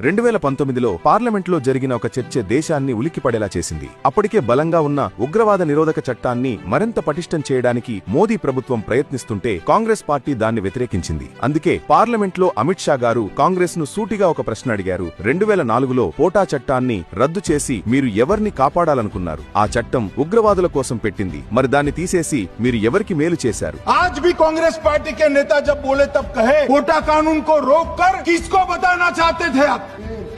2019లో పార్లమెంట్లో జరిగిన ఒక చర్చ దేశాన్ని ఉలిక్కిపడేలా చేసింది. అప్పటికే బలంగా ఉన్న ఉగ్రవాద నిరోధక చట్టాన్ని మరింత పటిష్టం చేయడానికి మోదీ ప్రభుత్వం ప్రయత్నిస్తుంటే కాంగ్రెస్ పార్టీ దాన్ని వ్యతిరేకించింది. అందుకే పార్లమెంట్లో అమిత్ షా గారు కాంగ్రెస్ ను సూటిగా ఒక ప్రశ్న అడిగారు. 2004లో పోటా చట్టాన్ని రద్దు చేసి మీరు ఎవర్ని కాపాడాలనుకున్నారు? ఆ చట్టం ఉగ్రవాదుల కోసం పెట్టింది. మరి దాన్ని తీసేసి మీరు ఎవరికి మేలు చేశారు? आज भी कांग्रेस पार्टी के नेता जब बोले तब कहे पोटा कानून को रोककर किसको बताना चाहते थे आप?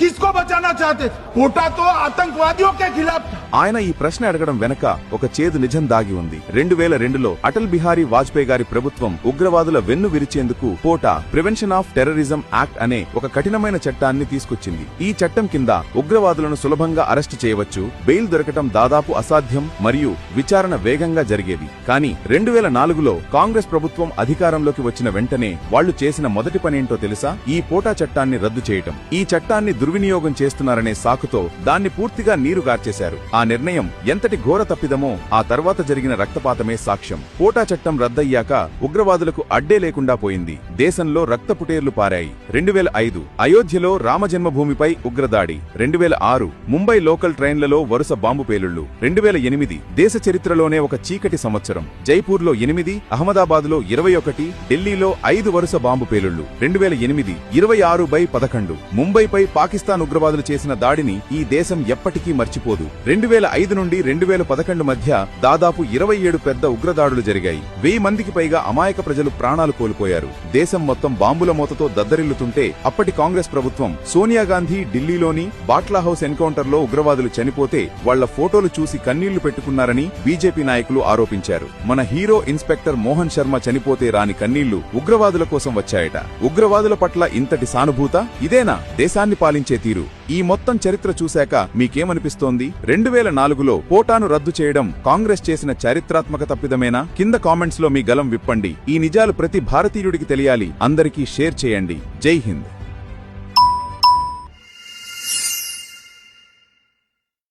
किसको बचाना चाहते? पोटा तो आतंकवादियों के खिलाफ था। ఆయన ఈ ప్రశ్న అడగడం వెనక ఒక చేదు నిజం దాగి ఉంది. 2002లో అటల్ బిహారీ వాజ్పేయి గారి ప్రభుత్వం ఉగ్రవాదుల వెన్ను విరిచేందుకు పోటా ప్రివెన్షన్ ఆఫ్ టెర్రరిజం యాక్ట్ అనే ఒక కఠినమైన చట్టాన్ని తీసుకొచ్చింది. ఈ చట్టం కింద ఉగ్రవాదులను సులభంగా అరెస్టు చేయవచ్చు, బెయిల్ దొరకటం దాదాపు అసాధ్యం మరియు విచారణ వేగంగా జరిగేది. కానీ 2004లో కాంగ్రెస్ ప్రభుత్వం అధికారంలోకి వచ్చిన వెంటనే వాళ్లు చేసిన మొదటి పనేంటో తెలుసా? ఈ పోటా చట్టాన్ని రద్దు చేయటం. ఈ చట్టాన్ని దుర్వినియోగం చేస్తున్నారనే సాకుతో దాన్ని పూర్తిగా నీరుగార్చేశారు. ఆ నిర్ణయం ఎంతటి ఘోర తప్పిదమో ఆ తర్వాత జరిగిన రక్తపాతమే సాక్ష్యం. పోటా చట్టం రద్దయ్యాక ఉగ్రవాదులకు అడ్డే లేకుండా పోయింది. దేశంలో రక్తపుటేర్లు పారాయి. 2005 అయోధ్యలో రామజన్మభూమిపై ఉగ్రదాడి. 2006 ముంబై లోకల్ ట్రైన్లలో వరుస బాంబు పేలుళ్లు. 2008 దేశ చరిత్రలోనే ఒక చీకటి సంవత్సరం. జైపూర్లో 8, అహ్మదాబాద్లో 21, ఢిల్లీలో 5 వరుస బాంబు పేలుళ్లు. 2008 26/11 ముంబైపై పాకిస్తాన్ ఉగ్రవాదులు చేసిన దాడిని ఈ దేశం ఎప్పటికీ మర్చిపోదు. 2005 నుండి 2011 మధ్య దాదాపు 27 పెద్ద ఉగ్రదాడులు జరిగాయి. 1000 మందికి పైగా అమాయక ప్రజలు ప్రాణాలు కోల్పోయారు. దేశం మొత్తం బాంబుల మోతతో దద్దరిల్లుతుంటే అప్పటి కాంగ్రెస్ ప్రభుత్వం సోనియా గాంధీ ఢిల్లీలోని బాట్లా హౌస్ ఎన్కౌంటర్లో ఉగ్రవాదులు చనిపోతే వాళ్ల ఫోటోలు చూసి కన్నీళ్లు పెట్టుకున్నారని బీజేపీ నాయకులు ఆరోపించారు. మన హీరో ఇన్స్పెక్టర్ మోహన్ శర్మ చనిపోతే రాని కన్నీళ్లు ఉగ్రవాదుల కోసం వచ్చాయట. ఉగ్రవాదుల పట్ల ఇంతటి సానుభూత? ఇదేనా దేశాన్ని పాలించే తీరు? ఈ మొత్తం చరిత్ర చూశాక మీకేమనిపిస్తోంది? 2004లో పోటాను రద్దు చేయడం కాంగ్రెస్ చేసిన చారిత్రాత్మక తప్పిదమేనా? కింద కామెంట్స్ లో మీ గలం విప్పండి. ఈ నిజాలు ప్రతి భారతీయుడికి తెలియాలి. అందరికీ షేర్ చేయండి. జై హింద్.